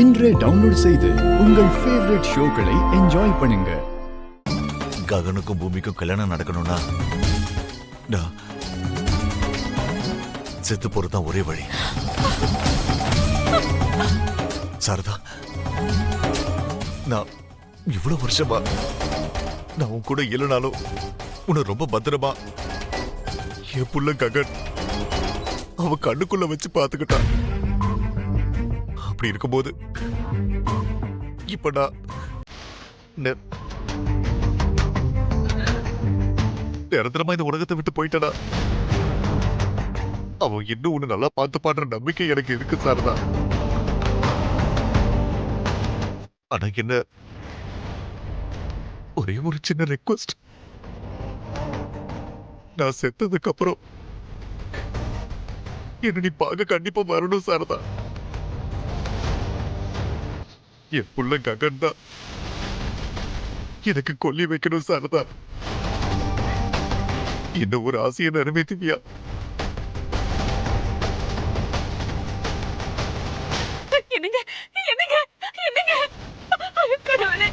இன்றே டவுன்லோட் செய்து உங்கள் ஃபேவரட் ஷோக்களை என்ஜாய் பண்ணுங்க. ககனுக்கும் பூமிக்கும் கல்யாணம் நடக்கணும்னா நான் செத்து போறதுதான் ஒரே வழி. சாரதா, நான் இவ்வளவு வருஷமா நான் உன் கூட இல்லைனாலும் உன்னை ரொம்ப பத்திரமா என் புள்ள ககன் அவன் கண்ணுக்குள்ள வச்சு பாத்துக்கிட்டான். அப்படி இருக்கும்போது இப்ப நான் நிரந்தரமா இந்த உலகத்தை விட்டு போயிட்டா அவன் இன்னும் ஒண்ணு நல்லா பார்த்து பாடுற நம்பிக்கை எனக்கு இருக்கு சாரதா. ஆனா என்ன ஒரே ஒரு சின்ன ரெக்வஸ்ட், நான் செத்ததுக்கு அப்புறம் என்ன நீ பார்க்க கண்டிப்பா வரணும் சாரதா. என் புள்ள ககன் தான் எனக்கு கொல்லி வைக்கணும் சாரதா. இன்னும் ஒரு ஆசையை நிறைவேற்றுவியா? என்னங்க என்னங்க என்னங்க கடவுளே.